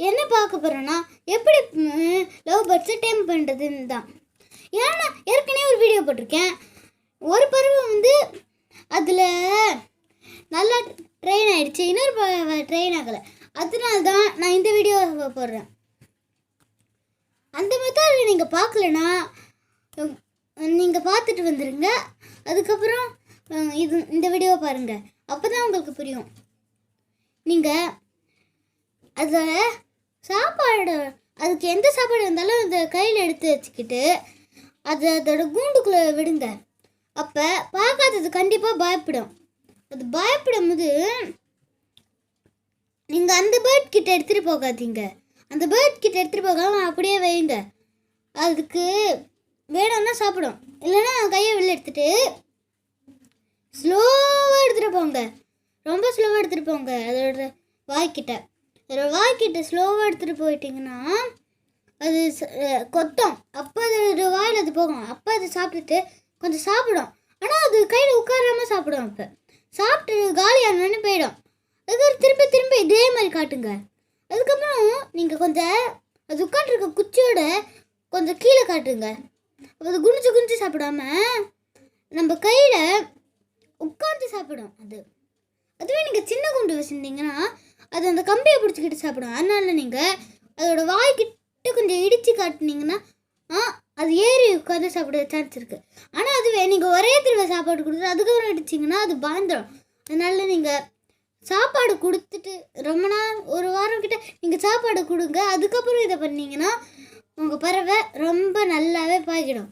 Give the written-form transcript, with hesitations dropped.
என்ன பார்க்க போகிறேன்னா எப்படி லவ் பேர்ட்ஸை டேம் பண்ணுறதுன்னு தான். ஏன்னா ஏற்கனவே ஒரு வீடியோ போட்டிருக்கேன். ஒரு பறவை அதில் நல்லா ட்ரெயின் ஆகிடுச்சு, இன்னொரு பறவை ட்ரெயின் ஆகலை. அதனால தான் நான் இந்த வீடியோ போடுறேன். அந்த மெத்தட் நீங்கள் பார்க்கலன்னா நீங்கள் பார்த்துட்டு வந்துடுங்க. அதுக்கப்புறம் இந்த வீடியோ பாருங்கள், அப்போ தான் உங்களுக்கு புரியும். நீங்கள் அதில் சாப்பாடு, அதுக்கு எந்த சாப்பாடு இருந்தாலும் அந்த கையில் எடுத்து வச்சுக்கிட்டு அதோட கூண்டுக்குள்ளே விடுங்க. அப்போ பார்க்காதது கண்டிப்பாக பயப்படும். அது பயப்படும் போது நீங்கள் அந்த பேர்ட் கிட்ட எடுத்துகிட்டு போகாதீங்க. அந்த பேர்ட் கிட்ட எடுத்துகிட்டு போகாமல் அப்படியே வைங்க. அதுக்கு வேணும்னா சாப்பிடும், இல்லைன்னா கையை வெளில எடுத்துகிட்டு ஸ்லோவாக எடுத்துகிட்டு போங்க. ரொம்ப ஸ்லோவாக எடுத்துகிட்டு போங்க. அதோட வாய்க்கிட்ட ஸ்லோவாக எடுத்துகிட்டு போயிட்டிங்கன்னா அது கொத்தும். அப்போ அதோட வாயில் அது போகும். அப்போ அது சாப்பிட்டுட்டு கொஞ்சம் சாப்பிடும். ஆனால் அது கையில் உட்காராமல் சாப்பிடும். அப்போ சாப்பிட்டு காலியானு போயிடும். அதுக்கு திரும்ப இதே மாதிரி காட்டுங்க. அதுக்கப்புறம் நீங்கள் கொஞ்சம் அது உட்காந்துருக்க குச்சியோட கொஞ்சம் கீழே காட்டுங்க. அப்போ அது குனிஞ்சு சாப்பிடாம நம்ம கையில் உட்காந்து சாப்பிடும். அதுவே நீங்கள் சின்ன குண்டு வச்சுருந்தீங்கன்னா அது அந்த கம்பியை பிடிச்சிக்கிட்டு சாப்பிடும். அதனால நீங்கள் அதோட வாய்க்கிட்ட கொஞ்சம் இடித்து காட்டினீங்கன்னா அது ஏறி உட்காந்து சாப்பிட சான்ஸ் இருக்குது. ஆனால் அதுவே நீங்கள் ஒரே தடவை சாப்பாடு கொடுத்து அதுக்கப்புறம் இடிச்சிங்கன்னா அது பயந்துடும். அதனால நீங்கள் சாப்பாடு கொடுத்துட்டு ரொம்ப நாள், ஒரு வாரம் கிட்ட நீங்கள் சாப்பாடு கொடுங்க. அதுக்கப்புறம் இதை பண்ணிங்கன்னா உங்கள் பறவை ரொம்ப நல்லாவே பாய்க்கிடும்.